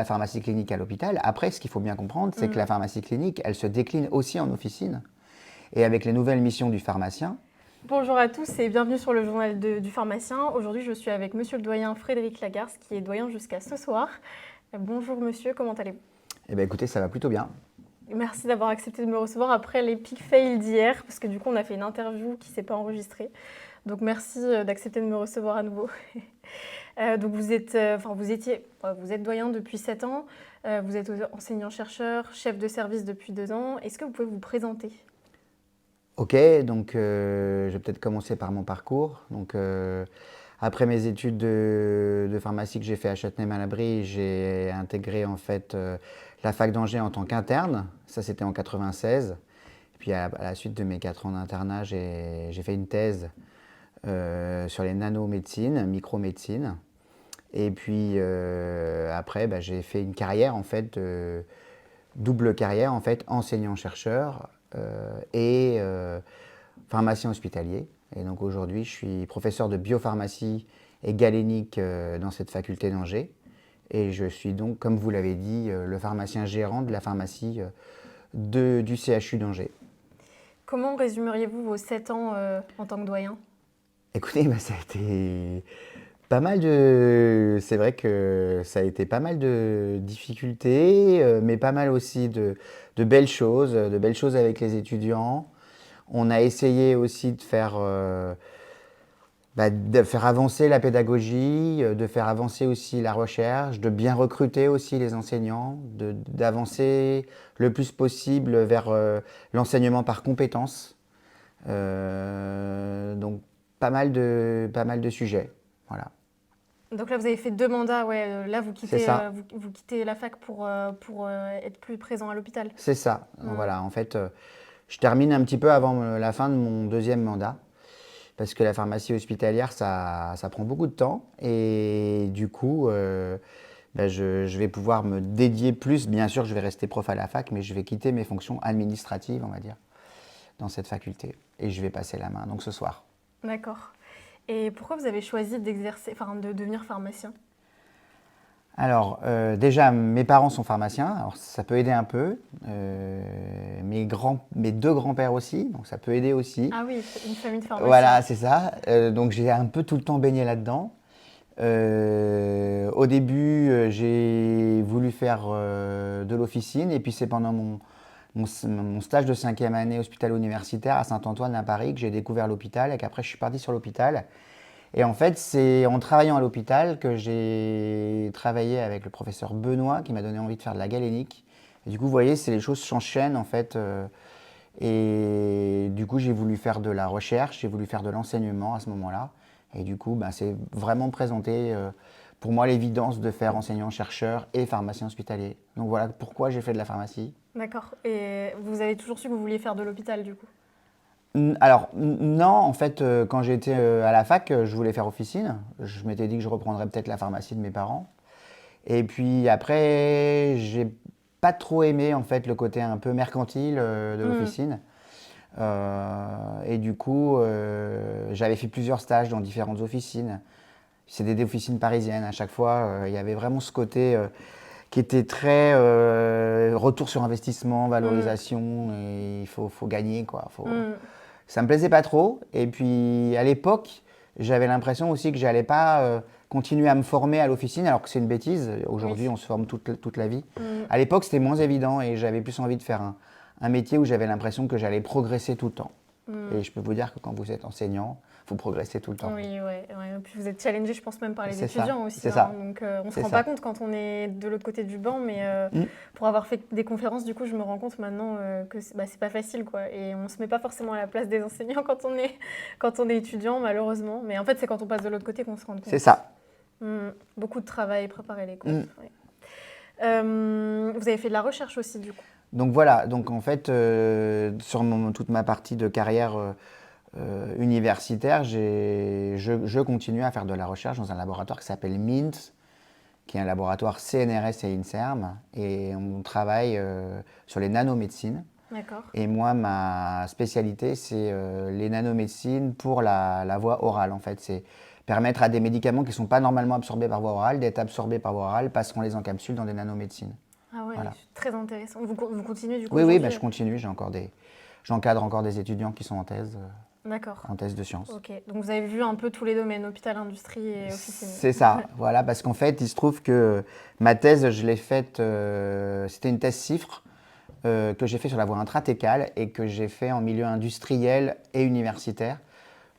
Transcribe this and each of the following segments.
la pharmacie clinique à l'hôpital. Après, ce qu'il faut bien comprendre, c'est que la pharmacie clinique, elle se décline aussi en officine. Et avec les nouvelles missions du pharmacien. Bonjour à tous et bienvenue sur le journal du pharmacien. Aujourd'hui, je suis avec monsieur le doyen Frédéric Lagarce, qui est doyen jusqu'à ce soir. Bonjour monsieur, comment allez-vous? Eh bien écoutez, ça va plutôt bien. Merci d'avoir accepté de me recevoir après les peak fails d'hier, parce que du coup, on a fait une interview qui ne s'est pas enregistrée. Donc merci d'accepter de me recevoir à nouveau. Donc vous êtes doyen depuis 7 ans, vous êtes enseignant-chercheur, chef de service depuis 2 ans. Est-ce que vous pouvez vous présenter? Ok, donc je vais peut-être commencer par mon parcours. Donc, après mes études de pharmacie que j'ai fait à Châtenay-Malabry, j'ai intégré en fait la fac d'Angers en tant qu'interne. Ça, c'était en 96. Et puis à la suite de mes 4 ans d'internat, j'ai fait une thèse sur les nanomédecines, micromédecine. Et puis après, j'ai fait une carrière en fait, double carrière en fait, enseignant-chercheur et pharmacien hospitalier. Et donc aujourd'hui, je suis professeur de biopharmacie et galénique dans cette faculté d'Angers. Et je suis donc, comme vous l'avez dit, le pharmacien gérant de la pharmacie du CHU d'Angers. Comment résumeriez-vous vos 7 ans en tant que doyen? Écoutez, ça a été pas mal de... C'est vrai que ça a été pas mal de difficultés, mais pas mal aussi de belles choses avec les étudiants. On a essayé aussi de faire avancer la pédagogie, de faire avancer aussi la recherche, de bien recruter aussi les enseignants, d'avancer le plus possible vers l'enseignement par compétences. Donc pas mal de sujets. Voilà. Donc là, vous avez fait 2 mandats, ouais. Là, C'est ça. vous quittez la fac pour être plus présent à l'hôpital. C'est ça. Voilà. En fait, je termine un petit peu avant la fin de mon deuxième mandat. Parce que la pharmacie hospitalière, ça prend beaucoup de temps. Et du coup, je vais pouvoir me dédier plus. Bien sûr, je vais rester prof à la fac, mais je vais quitter mes fonctions administratives, on va dire, dans cette faculté. Et je vais passer la main, donc ce soir. D'accord. Et pourquoi vous avez choisi de devenir pharmacien? Alors, déjà, mes parents sont pharmaciens, alors ça peut aider un peu. Mes deux grands-pères aussi, donc ça peut aider aussi. Ah oui, une famille de pharmaciens. Voilà, c'est ça. Donc j'ai un peu tout le temps baigné là-dedans. Au début, j'ai voulu faire de l'officine et puis c'est pendant mon stage de 5e année hospitalo-universitaire à Saint-Antoine à Paris que j'ai découvert l'hôpital et qu'après je suis parti sur l'hôpital. Et en fait, c'est en travaillant à l'hôpital que j'ai travaillé avec le professeur Benoît qui m'a donné envie de faire de la galénique. Et du coup, vous voyez, les choses s'enchaînent en fait. Et du coup, j'ai voulu faire de la recherche, j'ai voulu faire de l'enseignement à ce moment-là. Et du coup, c'est vraiment présenté pour moi l'évidence de faire enseignant-chercheur et pharmacien hospitalier. Donc voilà pourquoi j'ai fait de la pharmacie. D'accord. Et vous avez toujours su que vous vouliez faire de l'hôpital, du coup? Alors, non, en fait, quand j'étais à la fac, je voulais faire officine. Je m'étais dit que je reprendrais peut-être la pharmacie de mes parents. Et puis après, j'ai pas trop aimé en fait le côté un peu mercantile de l'officine. Et du coup, j'avais fait plusieurs stages dans différentes officines. C'est des officines parisiennes. À chaque fois, il y avait vraiment ce côté qui était très retour sur investissement, valorisation. Et il faut gagner, quoi. Ça me plaisait pas trop. Et puis à l'époque, j'avais l'impression aussi que j'allais pas continuer à me former à l'officine, alors que c'est une bêtise. Aujourd'hui, Oui. on se forme toute la vie. À l'époque, c'était moins évident et j'avais plus envie de faire un métier où j'avais l'impression que j'allais progresser tout le temps. Et je peux vous dire que quand vous êtes enseignant, vous progressez tout le temps. Oui, ouais. Puis vous êtes challengé, je pense, même par les C'est ça, étudiants aussi. c'est ça. Donc on ne se C'est rend ça. pas compte quand on est de l'autre côté du banc, mais pour avoir fait des conférences, du coup, je me rends compte maintenant que c'est pas facile, quoi. Et on se met pas forcément à la place des enseignants quand on est étudiant, malheureusement. Mais en fait, c'est quand on passe de l'autre côté qu'on se rend compte. C'est ça. Beaucoup de travail, préparer les cours. Mm. Ouais. Vous avez fait de la recherche aussi, du coup. Donc voilà, donc en fait, sur toute ma partie de carrière universitaire, je continue à faire de la recherche dans un laboratoire qui s'appelle MINT, qui est un laboratoire CNRS et INSERM, et on travaille sur les nanomédecines. D'accord. Et moi, ma spécialité, c'est les nanomédecines pour la voie orale. En fait, c'est permettre à des médicaments qui ne sont pas normalement absorbés par voie orale d'être absorbés par voie orale parce qu'on les encapsule dans des nanomédecines. Ah ouais, Voilà. très intéressant. Vous continuez du coup Oui, aujourd'hui? je continue, j'encadre encore des étudiants qui sont D'accord. en thèse de sciences. Ok, donc vous avez vu un peu tous les domaines, hôpital, industrie et officine. C'est ça, voilà, parce qu'en fait, il se trouve que ma thèse, je l'ai faite, c'était une thèse CIFRE que j'ai fait sur la voie intrathécale et que j'ai fait en milieu industriel et universitaire.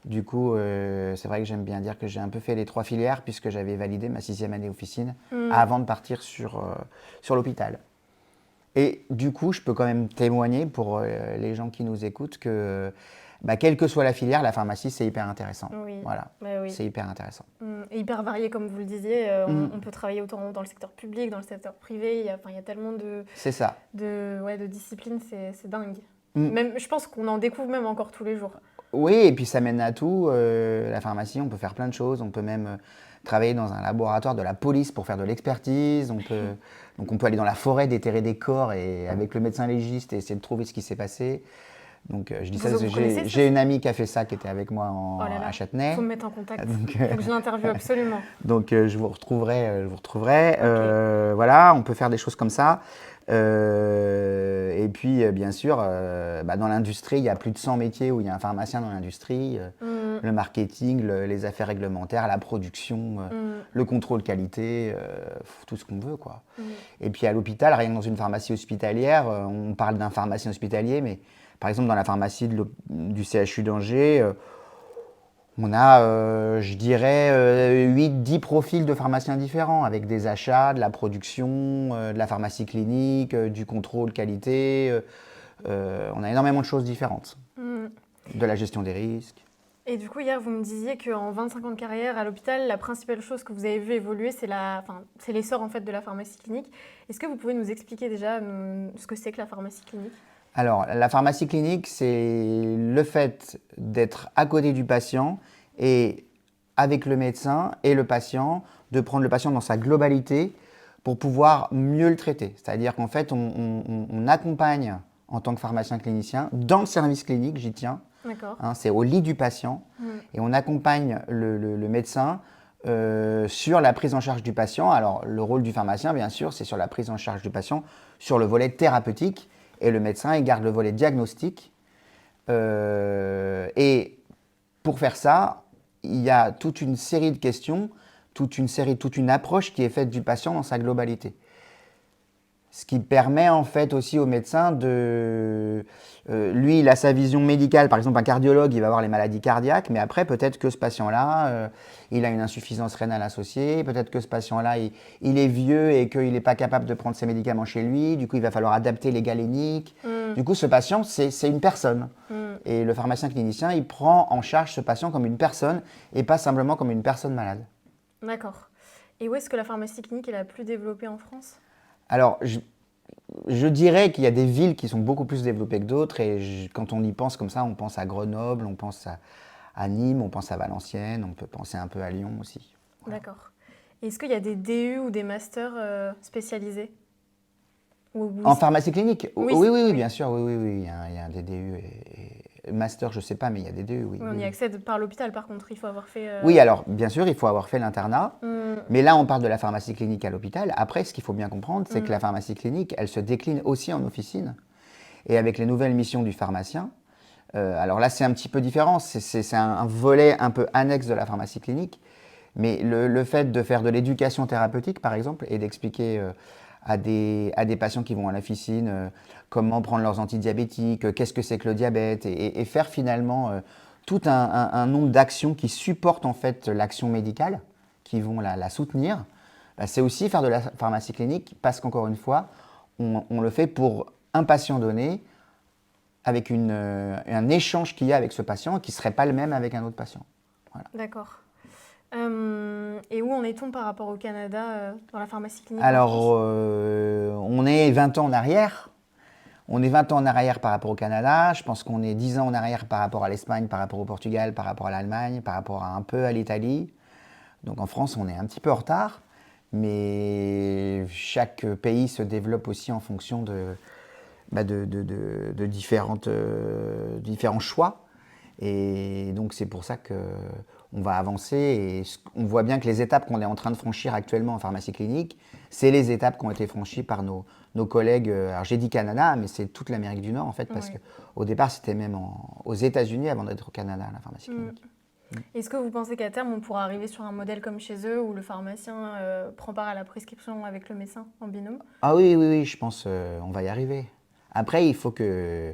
Du coup, c'est vrai que j'aime bien dire que j'ai un peu fait les 3 filières puisque j'avais validé ma 6e année officine avant de partir sur l'hôpital. Et du coup, je peux quand même témoigner pour les gens qui nous écoutent que, quelle que soit la filière, la pharmacie, c'est hyper intéressant. Oui. Voilà, Oui. c'est hyper intéressant. Et hyper varié, comme vous le disiez. On peut travailler autant dans le secteur public, dans le secteur privé. Il y a tellement C'est ça. de disciplines, c'est dingue. Même, je pense qu'on en découvre même encore tous les jours. Oui, et puis ça mène à tout. La pharmacie, on peut faire plein de choses. On peut même travailler dans un laboratoire de la police pour faire de l'expertise. Donc on peut aller dans la forêt, déterrer des corps et avec le médecin légiste et essayer de trouver ce qui s'est passé. Donc je dis ça, j'ai une amie qui a fait ça, qui était avec moi à Châtenay. Il faut me mettre en contact. Il faut que je l'interviewe absolument. Donc je vous retrouverai. Okay. Voilà, on peut faire des choses comme ça. Et puis, bien sûr, dans l'industrie, il y a plus de 100 métiers où il y a un pharmacien dans l'industrie. Le marketing, les affaires réglementaires, la production, le contrôle qualité, tout ce qu'on veut, quoi. Et puis à l'hôpital, rien que dans une pharmacie hospitalière, on parle d'un pharmacien hospitalier, mais par exemple dans la pharmacie du CHU d'Angers, on a, je dirais, 8-10 profils de pharmaciens différents, avec des achats, de la production, de la pharmacie clinique, du contrôle qualité. On a énormément de choses différentes. De la gestion des risques. Et du coup, hier, vous me disiez qu'en 25 ans de carrière à l'hôpital, la principale chose que vous avez vu évoluer, c'est l'essor en fait, de la pharmacie clinique. Est-ce que vous pouvez nous expliquer déjà ce que c'est que la pharmacie clinique ? Alors, la pharmacie clinique, c'est le fait d'être à côté du patient et avec le médecin et le patient, de prendre le patient dans sa globalité pour pouvoir mieux le traiter. C'est-à-dire qu'en fait, on accompagne en tant que pharmacien clinicien dans le service clinique, j'y tiens. C'est au lit du patient et on accompagne le médecin sur la prise en charge du patient. Alors, le rôle du pharmacien, bien sûr, c'est sur la prise en charge du patient, sur le volet thérapeutique. Et le médecin, il garde le volet diagnostic. Et pour faire ça, il y a toute une série de questions, toute une approche qui est faite du patient dans sa globalité. Ce qui permet en fait aussi au médecin de... lui, il a sa vision médicale. Par exemple, un cardiologue, il va voir les maladies cardiaques, mais après, peut-être que ce patient-là, il a une insuffisance rénale associée. Peut-être que ce patient-là, il est vieux et qu'il n'est pas capable de prendre ses médicaments chez lui. Du coup, il va falloir adapter les galéniques. Du coup, ce patient, c'est une personne. Et le pharmacien clinicien, il prend en charge ce patient comme une personne et pas simplement comme une personne malade. D'accord. Et où est-ce que la pharmacie clinique est la plus développée en France ? Alors, je dirais qu'il y a des villes qui sont beaucoup plus développées que d'autres et quand on y pense comme ça, on pense à Grenoble, on pense à Nîmes, on pense à Valenciennes, on peut penser un peu à Lyon aussi. Voilà. D'accord. Est-ce qu'il y a des DU ou des masters spécialisés ? En pharmacie clinique ? Oui, bien sûr, oui. Il y a des DU et master, je ne sais pas, mais il y a des DU, oui. On y accède par l'hôpital, par contre, il faut avoir fait... Oui, alors, bien sûr, il faut avoir fait l'internat, mais là, on parle de la pharmacie clinique à l'hôpital. Après, ce qu'il faut bien comprendre, c'est que la pharmacie clinique, elle se décline aussi en officine. Et avec les nouvelles missions du pharmacien, alors là, c'est un petit peu différent, c'est un volet un peu annexe de la pharmacie clinique, mais le fait de faire de l'éducation thérapeutique, par exemple, et d'expliquer... à des patients qui vont à l'officine, comment prendre leurs antidiabétiques, qu'est-ce que c'est que le diabète, et faire finalement tout un nombre d'actions qui supportent en fait l'action médicale, qui vont la soutenir. C'est aussi faire de la pharmacie clinique parce qu'encore une fois, on le fait pour un patient donné, avec un échange qu'il y a avec ce patient qui ne serait pas le même avec un autre patient. Voilà. D'accord. Et où en est-on par rapport au Canada dans la pharmacie clinique ? Alors, on est 20 ans en arrière. On est 20 ans en arrière par rapport au Canada. Je pense qu'on est 10 ans en arrière par rapport à l'Espagne, par rapport au Portugal, par rapport à l'Allemagne, par rapport un peu à l'Italie. Donc en France, on est un petit peu en retard. Mais chaque pays se développe aussi en fonction de différents choix. Et donc c'est pour ça qu'on va avancer et on voit bien que les étapes qu'on est en train de franchir actuellement en pharmacie clinique, c'est les étapes qui ont été franchies par nos collègues, alors j'ai dit Canada, mais c'est toute l'Amérique du Nord en fait, parce Oui. qu'au départ c'était même aux États-Unis avant d'être au Canada, la pharmacie clinique. Est-ce que vous pensez qu'à terme, on pourra arriver sur un modèle comme chez eux où le pharmacien prend part à la prescription avec le médecin en binôme? Ah oui, oui, oui, je pense on va y arriver. Après, il faut que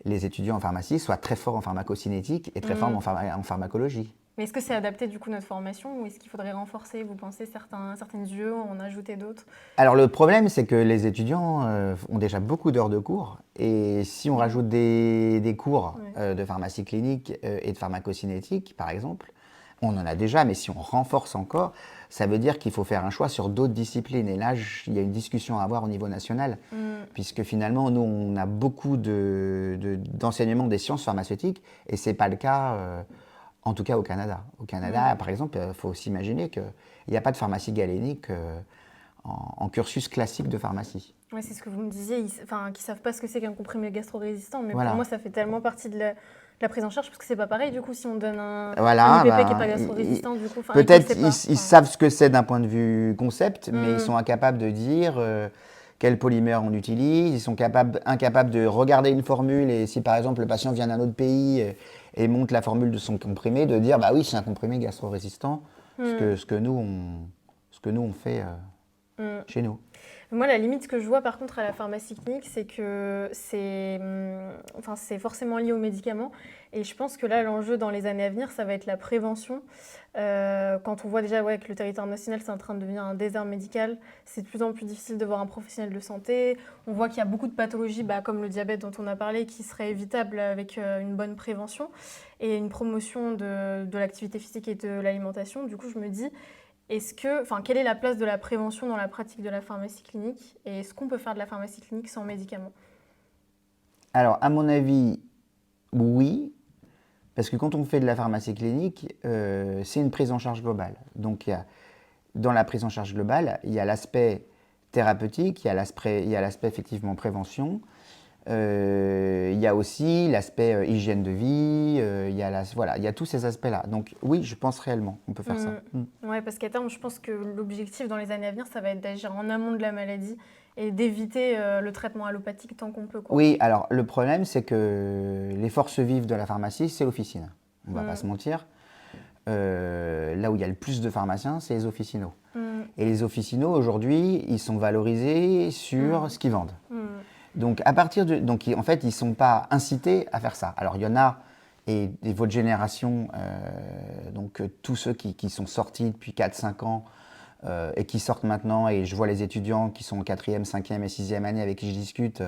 les étudiants en pharmacie soient très forts en pharmacocinétique et très forts en pharmacologie. Mais est-ce que c'est adapté du coup notre formation ou est-ce qu'il faudrait renforcer, vous pensez, certaines UE, en ajouter d'autres? Alors le problème, c'est que les étudiants ont déjà beaucoup d'heures de cours et si on rajoute des cours Ouais. de pharmacie clinique et de pharmacocinétique, par exemple, on en a déjà, mais si on renforce encore, ça veut dire qu'il faut faire un choix sur d'autres disciplines. Et là, il y a une discussion à avoir au niveau national, puisque finalement, nous, on a beaucoup d'enseignement des sciences pharmaceutiques et ce n'est pas le cas, en tout cas au Canada. Au Canada, par exemple, il faut s'imaginer qu'il n'y a pas de pharmacie galénique en cursus classique de pharmacie. Ouais, c'est ce que vous me disiez, qu'ils ne savent pas ce que c'est qu'un comprimé gastro-résistant, mais Voilà. pour moi, ça fait tellement partie de la prise en charge, parce que c'est pas pareil, du coup, si on donne un Voilà, IPP qui n'est pas gastro-résistant, du coup, peut-être ils ne le ils sait pas. savent ce que c'est d'un point de vue concept, mais ils sont incapables de dire quel polymère on utilise, ils sont incapables de regarder une formule et si par exemple le patient vient d'un autre pays et monte la formule de son comprimé, de dire bah oui c'est un comprimé gastro-résistant, ce que nous on fait chez nous. Moi, la limite que je vois par contre à la pharmacie clinique, c'est que c'est forcément lié aux médicaments. Et je pense que là, l'enjeu dans les années à venir, ça va être la prévention. Quand on voit déjà que le territoire national, c'est en train de devenir un désert médical, c'est de plus en plus difficile de voir un professionnel de santé. On voit qu'il y a beaucoup de pathologies, comme le diabète dont on a parlé, qui seraient évitables avec une bonne prévention et une promotion de l'activité physique et de l'alimentation. Du coup, je me dis, quelle est la place de la prévention dans la pratique de la pharmacie clinique et est-ce qu'on peut faire de la pharmacie clinique sans médicaments? Alors à mon avis, oui, parce que quand on fait de la pharmacie clinique, c'est une prise en charge globale. Donc dans la prise en charge globale, il y a l'aspect thérapeutique, il y a l'aspect effectivement prévention, il y a aussi l'aspect hygiène de vie, il y a tous ces aspects-là. Donc oui, je pense réellement qu'on peut faire ça. Ouais, parce qu'à terme, je pense que l'objectif dans les années à venir, ça va être d'agir en amont de la maladie et d'éviter le traitement allopathique tant qu'on peut, quoi. Oui, alors le problème, c'est que les forces vives de la pharmacie, c'est l'officine. On ne va pas se mentir. Là où il y a le plus de pharmaciens, c'est les officinaux. Et les officinaux, aujourd'hui, ils sont valorisés sur ce qu'ils vendent. Donc, en fait, ils ne sont pas incités à faire ça. Alors, il y en a, et votre génération, donc tous ceux qui sont sortis depuis 4-5 ans et qui sortent maintenant, et je vois les étudiants qui sont en 4e, 5e et 6e année avec qui je discute,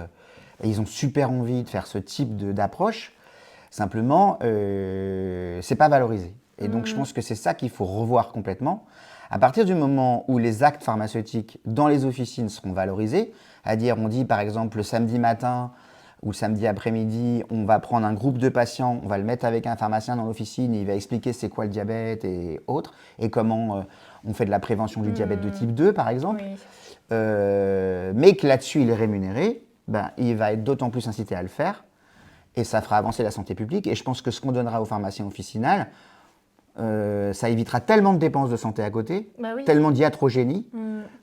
ils ont super envie de faire ce type d'approche. Simplement, c'est pas valorisé. Et donc, je pense que c'est ça qu'il faut revoir complètement. À partir du moment où les actes pharmaceutiques dans les officines seront valorisés, c'est-à-dire on dit par exemple le samedi matin ou samedi après-midi, on va prendre un groupe de patients, on va le mettre avec un pharmacien dans l'officine, il va expliquer c'est quoi le diabète et autres, et comment on fait de la prévention du diabète de type 2 par exemple, Oui. mais que là-dessus il est rémunéré, il va être d'autant plus incité à le faire, et ça fera avancer la santé publique. Et je pense que ce qu'on donnera aux pharmaciens officinales, ça évitera tellement de dépenses de santé à côté, tellement d'hiatrogénie,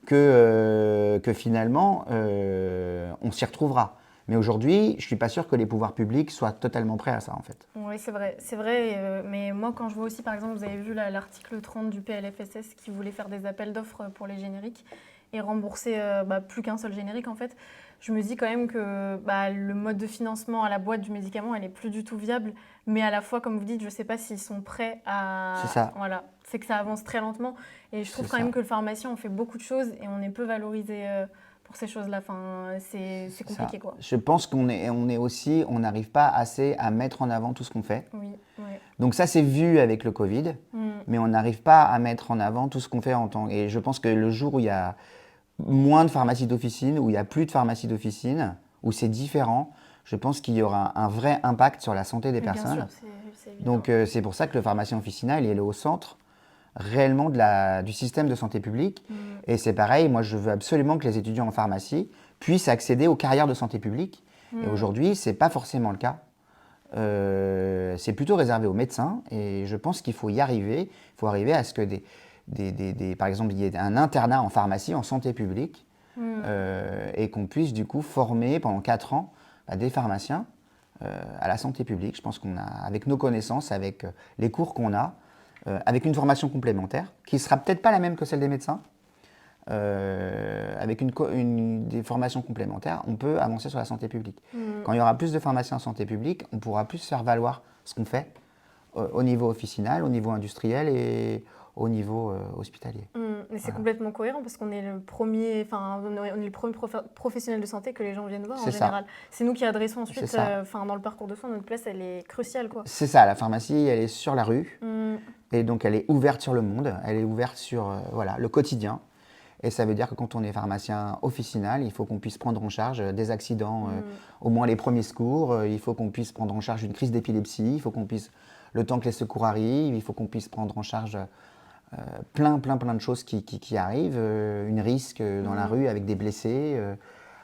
que finalement, on s'y retrouvera. Mais aujourd'hui, je ne suis pas sûr que les pouvoirs publics soient totalement prêts à ça, en fait. Oui, c'est vrai. Mais moi, quand je vois aussi, par exemple, vous avez vu l'article 30 du PLFSS qui voulait faire des appels d'offres pour les génériques et rembourser plus qu'un seul générique, en fait. Je me dis quand même que le mode de financement à la boîte du médicament, elle n'est plus du tout viable. Mais à la fois, comme vous dites, je ne sais pas s'ils sont prêts à... C'est ça. Voilà, c'est que ça avance très lentement. Et je trouve quand même que le pharmacien, on fait beaucoup de choses et on est peu valorisé pour ces choses-là. Enfin, c'est compliqué, quoi. Je pense qu'on n'arrive pas assez à mettre en avant tout ce qu'on fait. Oui, ouais. Donc ça, c'est vu avec le Covid, mais on n'arrive pas à mettre en avant tout ce qu'on fait en temps. Et je pense que le jour où il y a moins de pharmacies d'officine, où il n'y a plus de pharmacies d'officine, où c'est différent, je pense qu'il y aura un vrai impact sur la santé des personnes. Bien sûr, c'est évident. Donc c'est pour ça que le pharmacien officinal, il est au centre réellement du système de santé publique. Et c'est pareil, moi je veux absolument que les étudiants en pharmacie puissent accéder aux carrières de santé publique. Et aujourd'hui, ce n'est pas forcément le cas. c'est plutôt réservé aux médecins et je pense qu'il faut y arriver. Il faut arriver à ce que par exemple, il y ait un internat en pharmacie, en santé publique, et qu'on puisse du coup former pendant 4 ans des pharmaciens à la santé publique. Je pense qu'on a, avec nos connaissances, avec les cours qu'on a, avec une formation complémentaire, qui ne sera peut-être pas la même que celle des médecins, avec des formations complémentaires, on peut avancer sur la santé publique. Quand il y aura plus de pharmaciens en santé publique, on pourra plus faire valoir ce qu'on fait au niveau officinal, au niveau industriel et au niveau hospitalier. Et c'est complètement cohérent parce qu'on est le premier, professionnel de santé que les gens viennent voir en général. C'est nous qui adressons ensuite, dans le parcours de soins, notre place elle est cruciale, quoi. C'est ça, la pharmacie elle est sur la rue et donc elle est ouverte sur le monde, elle est ouverte sur le quotidien. Et ça veut dire que quand on est pharmacien officinal, il faut qu'on puisse prendre en charge des accidents, au moins les premiers secours, il faut qu'on puisse prendre en charge une crise d'épilepsie, il faut qu'on puisse, le temps que les secours arrivent, il faut qu'on puisse prendre en charge plein de choses qui arrivent, une risque dans la rue avec des blessés,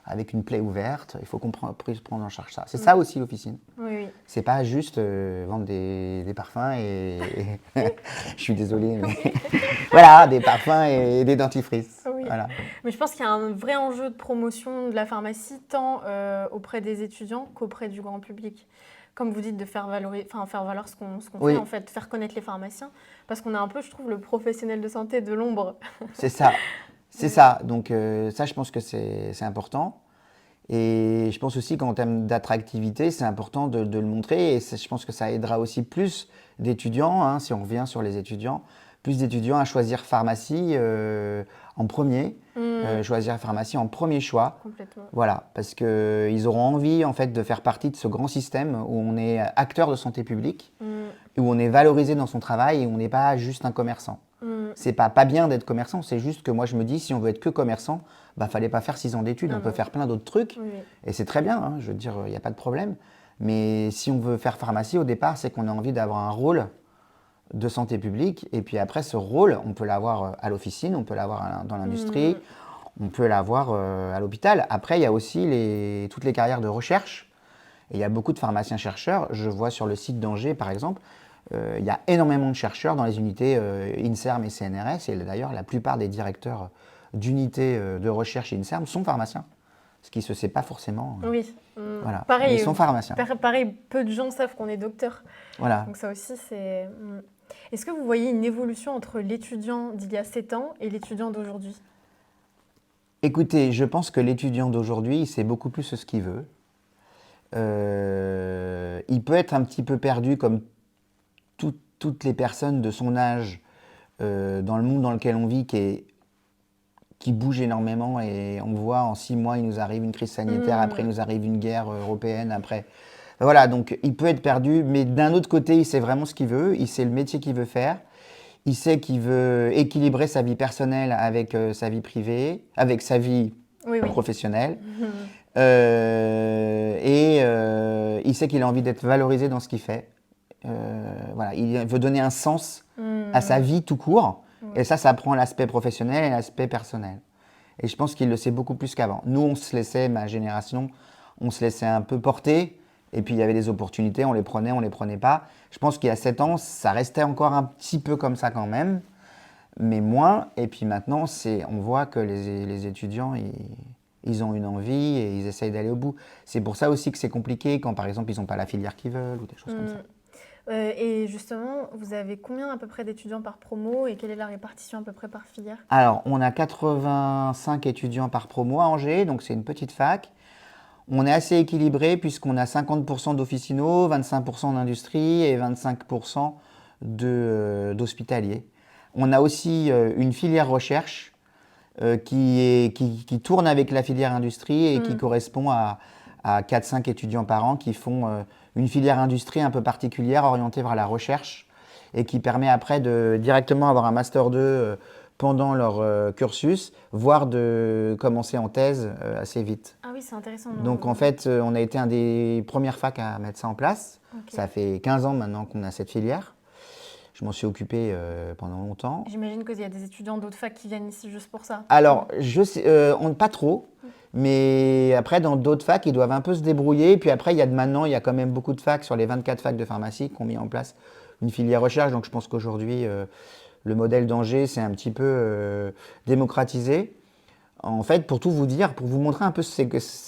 avec une plaie ouverte, il faut qu'on puisse prendre en charge ça. C'est ça aussi l'officine. Oui. C'est pas juste vendre des parfums et je suis désolée, mais voilà, des parfums et des dentifrices. Oui. Voilà. Mais je pense qu'il y a un vrai enjeu de promotion de la pharmacie, tant auprès des étudiants qu'auprès du grand public. Comme vous dites, de faire valoir ce qu'on fait, en fait, faire connaître les pharmaciens. Parce qu'on a un peu, je trouve, le professionnel de santé de l'ombre. C'est ça. C'est ça. Donc ça, je pense que c'est important. Et je pense aussi qu'en termes d'attractivité, c'est important de le montrer. Et je pense que ça aidera aussi plus d'étudiants, si on revient sur les étudiants, plus d'étudiants à choisir pharmacie en premier, choisir pharmacie en premier choix. Complètement. Voilà, parce qu'ils auront envie en fait de faire partie de ce grand système où on est acteur de santé publique, où on est valorisé dans son travail et où on n'est pas juste un commerçant. C'est pas bien d'être commerçant, c'est juste que moi je me dis si on veut être que commerçant, fallait pas faire 6 ans d'études, on peut faire plein d'autres trucs et c'est très bien, je veux dire, il n'y a pas de problème. Mais si on veut faire pharmacie au départ, c'est qu'on a envie d'avoir un rôle de santé publique et puis après ce rôle, on peut l'avoir à l'officine, on peut l'avoir dans l'industrie, on peut l'avoir à l'hôpital. Après, il y a aussi toutes les carrières de recherche et il y a beaucoup de pharmaciens chercheurs. Je vois sur le site d'Angers par exemple, il y a énormément de chercheurs dans les unités INSERM et CNRS et d'ailleurs la plupart des directeurs d'unités de recherche INSERM sont pharmaciens, ce qui ne se sait pas forcément. Oui, voilà. Pareil, ils sont pharmaciens. Pareil, peu de gens savent qu'on est docteur. Voilà. Donc ça aussi, c'est... Est-ce que vous voyez une évolution entre l'étudiant d'il y a 7 ans et l'étudiant d'aujourd'hui ? Écoutez, je pense que l'étudiant d'aujourd'hui, il sait beaucoup plus ce qu'il veut. Il peut être un petit peu perdu comme toutes les personnes de son âge dans le monde dans lequel on vit qui bouge énormément et on voit en 6 mois il nous arrive une crise sanitaire, après il nous arrive une guerre européenne, après... Voilà, donc il peut être perdu, mais d'un autre côté, il sait vraiment ce qu'il veut, il sait le métier qu'il veut faire, il sait qu'il veut équilibrer sa vie personnelle avec sa vie privée, avec sa vie professionnelle. Il sait qu'il a envie d'être valorisé dans ce qu'il fait. Voilà, il veut donner un sens à sa vie tout court. Et ça prend l'aspect professionnel et l'aspect personnel. Et je pense qu'il le sait beaucoup plus qu'avant. Nous, on se laissait, ma génération, on se laissait un peu porter. Et puis, il y avait des opportunités, on les prenait pas. Je pense qu'il y a 7 ans, ça restait encore un petit peu comme ça quand même, mais moins. Et puis maintenant, on voit que les étudiants, ils ont une envie et ils essayent d'aller au bout. C'est pour ça aussi que c'est compliqué quand, par exemple, ils n'ont pas la filière qu'ils veulent ou des choses comme ça. Et justement, vous avez combien à peu près d'étudiants par promo et quelle est la répartition à peu près par filière ? Alors, on a 85 étudiants par promo à Angers, donc c'est une petite fac. On est assez équilibré puisqu'on a 50% d'officinaux, 25% d'industrie et 25% d'hospitaliers. On a aussi une filière recherche qui tourne avec la filière industrie et qui correspond à 4-5 étudiants par an qui font une filière industrie un peu particulière orientée vers la recherche et qui permet après de directement avoir un Master 2 pendant leur cursus, voire de commencer en thèse assez vite. Ah oui, c'est intéressant. Donc en fait, on a été un des premières facs à mettre ça en place. Okay. Ça fait 15 ans maintenant qu'on a cette filière. Je m'en suis occupé pendant longtemps. J'imagine qu'il y a des étudiants d'autres facs qui viennent ici juste pour ça. Alors, je sais, pas trop, mais après, dans d'autres facs, ils doivent un peu se débrouiller. Puis après, maintenant, il y a quand même beaucoup de facs, sur les 24 facs de pharmacie, qui ont mis en place une filière recherche. Donc, je pense qu'aujourd'hui, le modèle d'Angers, c'est un petit peu démocratisé. En fait, pour tout vous dire, pour vous montrer un peu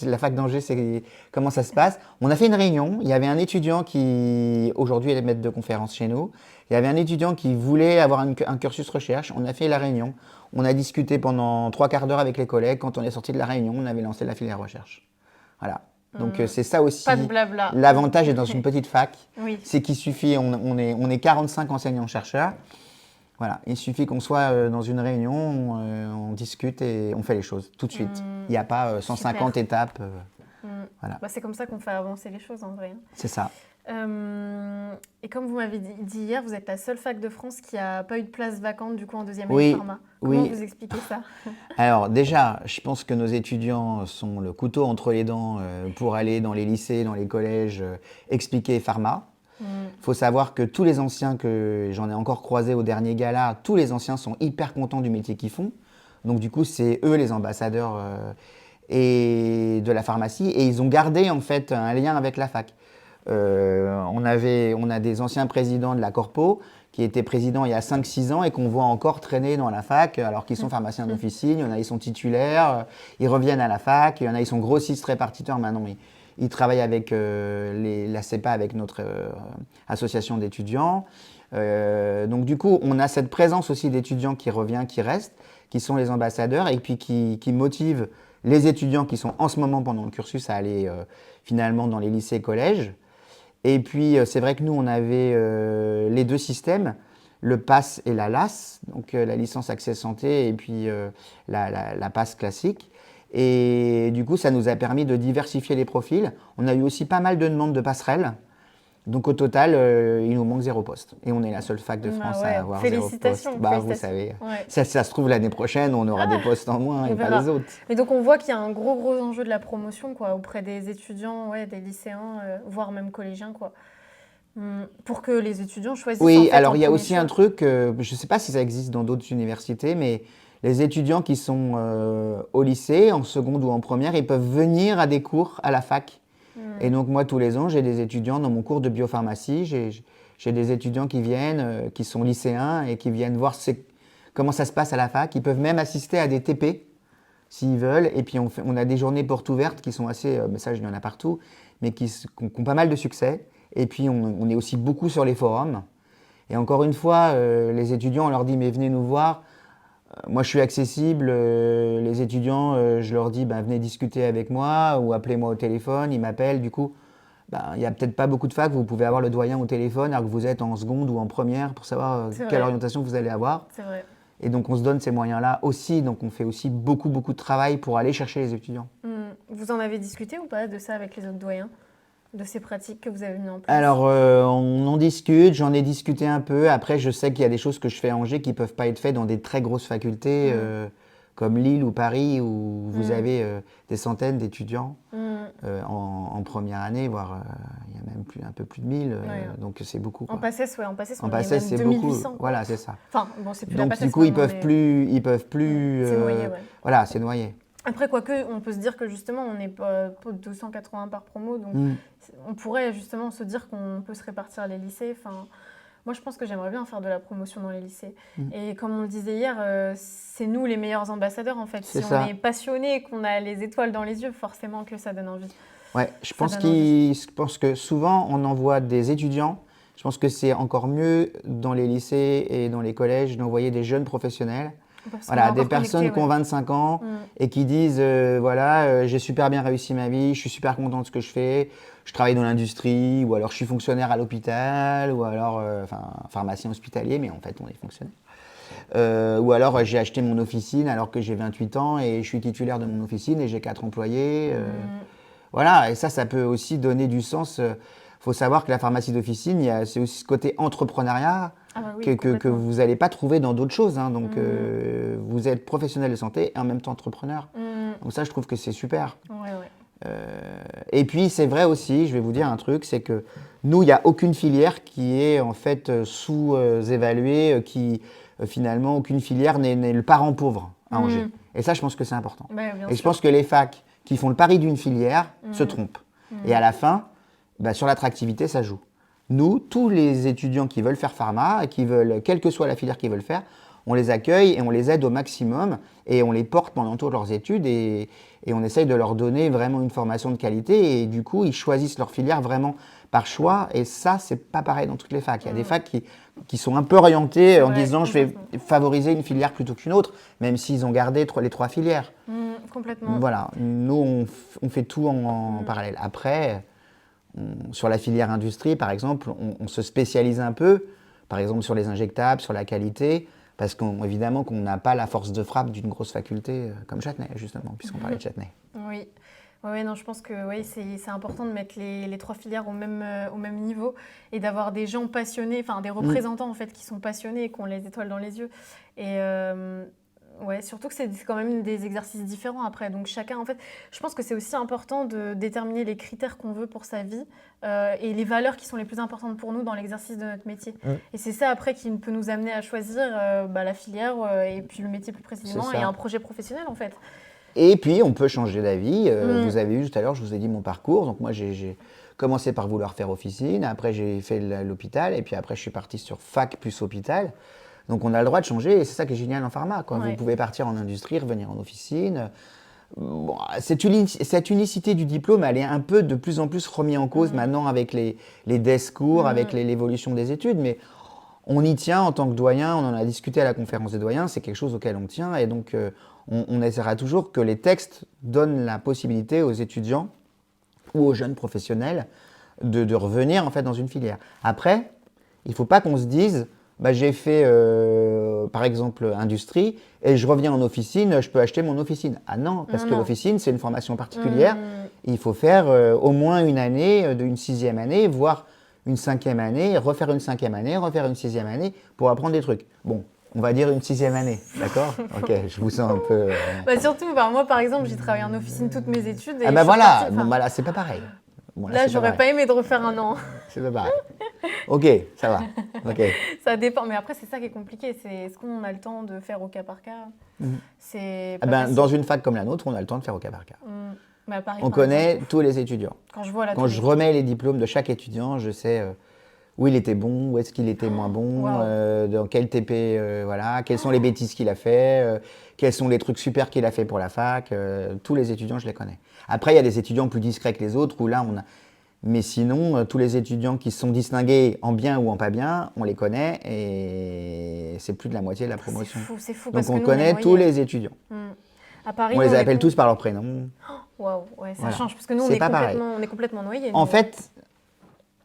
la fac d'Angers, comment ça se passe, on a fait une réunion. Il y avait un étudiant qui, aujourd'hui, est maître de conférence chez nous. Il y avait un étudiant qui voulait avoir un cursus recherche. On a fait la réunion. On a discuté pendant 3/4 d'heure avec les collègues. Quand on est sorti de la réunion, on avait lancé la filière recherche. Voilà. Donc, c'est ça aussi. Pas de blabla. L'avantage est dans une petite fac. Oui. C'est qu'il suffit, on est 45 enseignants-chercheurs. Voilà, il suffit qu'on soit dans une réunion, on discute et on fait les choses tout de suite. Il n'y a pas 150 étapes. Voilà. Bah, c'est comme ça qu'on fait avancer les choses en vrai. C'est ça. Et comme vous m'avez dit hier, vous êtes la seule fac de France qui n'a pas eu de place vacante du coup en deuxième année de pharma. Comment vous expliquez ça? Alors déjà, je pense que nos étudiants sont le couteau entre les dents pour aller dans les lycées, dans les collèges, expliquer pharma. Il faut savoir que tous les anciens que j'en ai encore croisés au dernier gala, tous les anciens sont hyper contents du métier qu'ils font. Donc du coup, c'est eux les ambassadeurs et de la pharmacie et ils ont gardé en fait un lien avec la fac. On a des anciens présidents de la Corpo qui étaient présidents il y a 5-6 ans et qu'on voit encore traîner dans la fac alors qu'ils sont pharmaciens d'officine. Il y en a, ils sont titulaires, ils reviennent à la fac. Il y en a, ils sont grossistes répartiteurs maintenant. Ils travaillent avec la CEPA, avec notre association d'étudiants. Donc du coup, on a cette présence aussi d'étudiants qui revient, qui restent, qui sont les ambassadeurs et puis qui motivent les étudiants qui sont en ce moment pendant le cursus à aller finalement dans les lycées et collèges. Et puis, c'est vrai que nous, on avait les deux systèmes, le PASS et la LAS, donc la licence Accès Santé et puis la PASS classique. Et du coup, ça nous a permis de diversifier les profils. On a eu aussi pas mal de demandes de passerelles. Donc, au total, il nous manque 0 poste. Et on est la seule fac de France à avoir 0 poste. Félicitations. Vous savez, ça se trouve l'année prochaine, on aura des postes en moins et pas les autres. Et donc, on voit qu'il y a un gros enjeu de la promotion auprès des étudiants, des lycéens, voire même collégiens, pour que les étudiants choisissent. Oui, alors il y a aussi un truc, je ne sais pas si ça existe dans d'autres universités, mais les étudiants qui sont au lycée, en seconde ou en première, ils peuvent venir à des cours à la fac. Et donc moi, tous les ans, j'ai des étudiants dans mon cours de biopharmacie, j'ai des étudiants qui viennent, qui sont lycéens et qui viennent voir comment ça se passe à la fac. Ils peuvent même assister à des TP s'ils veulent. Et puis on a des journées portes ouvertes qui sont assez, mais ça, il y en a partout, mais qui ont pas mal de succès. Et puis on est aussi beaucoup sur les forums. Et encore une fois, les étudiants, on leur dit, mais venez nous voir. Moi, je suis accessible. Les étudiants, je leur dis, venez discuter avec moi ou appelez-moi au téléphone. Ils m'appellent. Du coup, il n'y a peut-être pas beaucoup de facs. Vous pouvez avoir le doyen au téléphone alors que vous êtes en seconde ou en première pour savoir quelle orientation vous allez avoir. C'est vrai. Et donc, on se donne ces moyens-là aussi. Donc, on fait aussi beaucoup de travail pour aller chercher les étudiants. Vous en avez discuté ou pas de ça avec les autres doyens? De ces pratiques que vous avez mises en place? Alors, on en discute, j'en ai discuté un peu. Après, je sais qu'il y a des choses que je fais à Angers qui ne peuvent pas être faites dans des très grosses facultés comme Lille ou Paris, où vous avez des centaines d'étudiants en première année, voire il y a même un peu plus de 1000, donc c'est beaucoup. En PACES, en PACES, c'est 2800. beaucoup. Voilà, c'est ça. Enfin, bon, c'est plus donc la PACES, du coup, ils peuvent plus. C'est noyé, Voilà, c'est noyé. Après, quoique, on peut se dire que justement, on n'est pas 280 par promo, donc on pourrait justement se dire qu'on peut se répartir les lycées. Enfin, moi, je pense que j'aimerais bien faire de la promotion dans les lycées. Et comme on le disait hier, c'est nous les meilleurs ambassadeurs, en fait. Si on est passionné, qu'on a les étoiles dans les yeux, forcément que ça donne envie. Ouais, je pense que souvent, on envoie des étudiants. Je pense que c'est encore mieux dans les lycées et dans les collèges d'envoyer des jeunes professionnels. Voilà, des personnes qui ont 25 ans et qui disent j'ai super bien réussi ma vie, je suis super content de ce que je fais, je travaille dans l'industrie, ou alors je suis fonctionnaire à l'hôpital, ou alors pharmacien hospitalier, mais en fait on est fonctionnaire. Ou alors j'ai acheté mon officine alors que j'ai 28 ans et je suis titulaire de mon officine et j'ai 4 employés. Voilà, et ça peut aussi donner du sens. Faut savoir que la pharmacie d'officine, c'est aussi ce côté entrepreneuriat. Que vous n'allez pas trouver dans d'autres choses. Donc, vous êtes professionnel de santé et en même temps entrepreneur. Donc ça, je trouve que c'est super. Et puis, c'est vrai aussi, je vais vous dire un truc, c'est que nous, il n'y a aucune filière qui est en fait sous-évaluée, finalement, aucune filière n'est le parent pauvre à Angers. Et ça, je pense que c'est important. Bien Et je sûr. pense que les facs qui font le pari d'une filière se trompent. Et à la fin, sur l'attractivité, ça joue. Nous, tous les étudiants qui veulent faire pharma, qui veulent, quelle que soit la filière qu'ils veulent faire, on les accueille et on les aide au maximum et on les porte pendant toutes leurs études et on essaye de leur donner vraiment une formation de qualité et du coup, ils choisissent leur filière vraiment par choix et ça, c'est pas pareil dans toutes les facs. Il y a des facs qui sont un peu orientés en disant je vais favoriser une filière plutôt qu'une autre, même s'ils ont gardé les 3 filières. Complètement. Voilà, nous, on fait tout en parallèle. Après, sur la filière industrie, par exemple, on se spécialise un peu, par exemple sur les injectables, sur la qualité, parce qu'évidemment qu'on n'a pas la force de frappe d'une grosse faculté comme Châtenay, justement, puisqu'on parlait de Châtenay. Oui. Oui, non, je pense que c'est important de mettre les 3 filières au même niveau et d'avoir des gens passionnés, enfin des représentants en fait qui sont passionnés et qui ont les étoiles dans les yeux. Et ouais, surtout que c'est quand même des exercices différents après. Donc chacun, en fait, je pense que c'est aussi important de déterminer les critères qu'on veut pour sa vie et les valeurs qui sont les plus importantes pour nous dans l'exercice de notre métier. Et c'est ça après qui peut nous amener à choisir la filière et puis le métier plus précisément et un projet professionnel en fait. Et puis, on peut changer d'avis. Vous avez vu tout à l'heure, je vous ai dit mon parcours. Donc moi, j'ai commencé par vouloir faire officine. Après, j'ai fait l'hôpital. Et puis après, je suis parti sur fac plus hôpital. Donc on a le droit de changer. Et c'est ça qui est génial en pharma. Vous pouvez partir en industrie, revenir en officine. Bon, cette unicité du diplôme, elle est un peu de plus en plus remise en cause maintenant avec les DES-cours, avec l'évolution des études. Mais on y tient en tant que doyen. On en a discuté à la conférence des doyens. C'est quelque chose auquel on tient. Et donc... on essaiera toujours que les textes donnent la possibilité aux étudiants ou aux jeunes professionnels de revenir en fait dans une filière. Après, il ne faut pas qu'on se dise j'ai fait par exemple industrie et je reviens en officine, je peux acheter mon officine. Ah non, parce que l'officine c'est une formation particulière. Il faut faire au moins une année, une 6e année, voire une 5e année, refaire une 5e année, refaire une 6e année pour apprendre des trucs. Bon. On va dire une 6e année, d'accord? Ok, je vous sens un peu... surtout, moi par exemple, j'ai travaillé en officine toutes mes études. Et voilà, là c'est pas pareil. Bon, là j'aurais pas aimé de refaire un an. C'est pas pareil. Ok, ça va. Okay. Ça dépend, mais après c'est ça qui est compliqué, c'est est-ce qu'on a le temps de faire au cas par cas? C'est dans une fac comme la nôtre, on a le temps de faire au cas par cas. Paris, on connaît tous les étudiants. Quand je remets les diplômes de chaque étudiant, je sais... où il était bon, où est-ce qu'il était moins bon, dans quel TP, quelles sont les bêtises qu'il a fait, quels sont les trucs super qu'il a fait pour la fac. Tous les étudiants, je les connais. Après, il y a des étudiants plus discrets que les autres, où là, on a... Mais sinon, tous les étudiants qui se sont distingués en bien ou en pas bien, on les connaît et c'est plus de la moitié de la promotion. C'est fou Donc on connaît tous les étudiants. À Paris, on les appelle tous par leur prénom. Waouh, ça change, parce que nous, on est complètement noyés. En fait...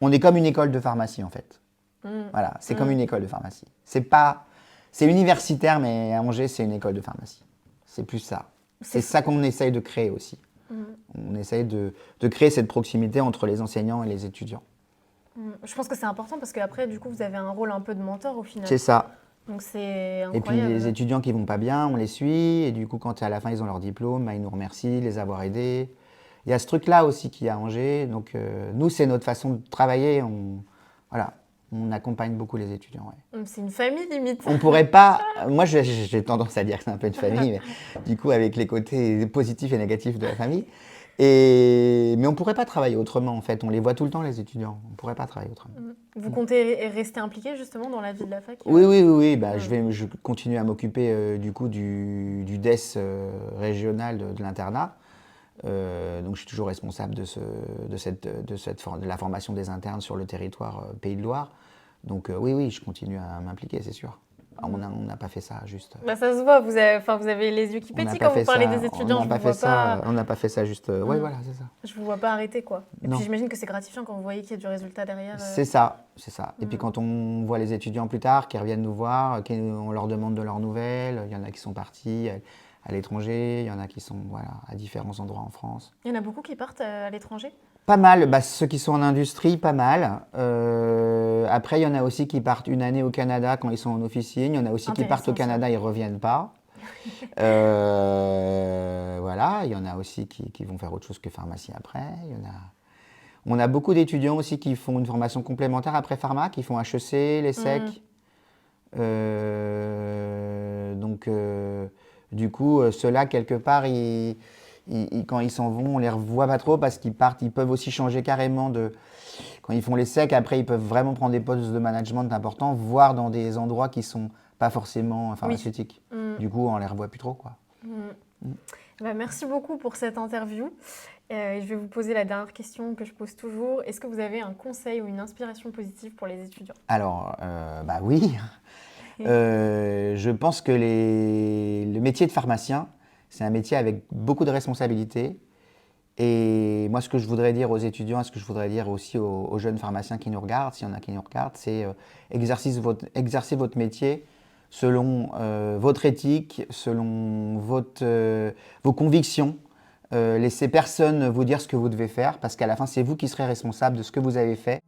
on est comme une école de pharmacie, en fait. Voilà, c'est comme une école de pharmacie. C'est universitaire, mais à Angers, c'est une école de pharmacie. C'est plus ça. C'est ça qu'on essaye de créer aussi. On essaye de créer cette proximité entre les enseignants et les étudiants. Je pense que c'est important parce qu'après, du coup, vous avez un rôle un peu de mentor au final. C'est ça. Donc c'est incroyable. Et puis les étudiants qui vont pas bien, on les suit. Et du coup, quand à la fin, ils ont leur diplôme, ils nous remercient de les avoir aidés. Il y a ce truc-là aussi qui est à Angers. Donc, nous, c'est notre façon de travailler. On accompagne beaucoup les étudiants. Ouais. C'est une famille, limite. On pourrait pas... Moi, j'ai tendance à dire que c'est un peu une famille, mais du coup, avec les côtés positifs et négatifs de la famille. Mais on ne pourrait pas travailler autrement, en fait. On les voit tout le temps, les étudiants. On ne pourrait pas travailler autrement. Vous comptez rester impliqué, justement, dans la vie de la fac? Oui. Je continue à m'occuper, du coup, du DES régional de l'internat. Donc je suis toujours responsable de la formation des internes sur le territoire Pays de Loire. Donc oui, je continue à m'impliquer, c'est sûr. On n'a pas fait ça juste... ça se voit, vous avez les yeux qui pétillent quand vous parlez des étudiants. On n'a pas fait ça juste... Oui, voilà, c'est ça. Je ne vous vois pas arrêter, quoi. Et puis j'imagine que c'est gratifiant quand vous voyez qu'il y a du résultat derrière. C'est ça. Et puis quand on voit les étudiants plus tard, qui reviennent nous voir, on leur demande de leurs nouvelles, il y en a qui sont partis... à l'étranger, il y en a qui sont à différents endroits en France. Il y en a beaucoup qui partent à l'étranger? Pas mal, ceux qui sont en industrie, pas mal. Après, il y en a aussi qui partent une année au Canada quand ils sont en officine. Il y en a aussi qui partent au Canada et ne reviennent pas. Voilà, il y en a aussi qui vont faire autre chose que pharmacie après. On a beaucoup d'étudiants aussi qui font une formation complémentaire après pharma, qui font HEC, l'ESSEC. Donc, du coup, ceux-là, quelque part, quand ils s'en vont, on les revoit pas trop parce qu'ils partent. Ils peuvent aussi changer carrément de. Quand ils font les SEC, après, ils peuvent vraiment prendre des postes de management importants, voire dans des endroits qui sont pas forcément pharmaceutiques. Du coup, on les revoit plus trop, quoi. Bah, merci beaucoup pour cette interview. Je vais vous poser la dernière question que je pose toujours. Est-ce que vous avez un conseil ou une inspiration positive pour les étudiants? Alors, bah oui. Je pense que le métier de pharmacien, c'est un métier avec beaucoup de responsabilités. Et moi, ce que je voudrais dire aux étudiants, ce que je voudrais dire aussi aux jeunes pharmaciens qui nous regardent, s'il y en a qui nous regardent, c'est exercer votre métier selon votre éthique, selon vos convictions. Laissez personne vous dire ce que vous devez faire, parce qu'à la fin, c'est vous qui serez responsable de ce que vous avez fait.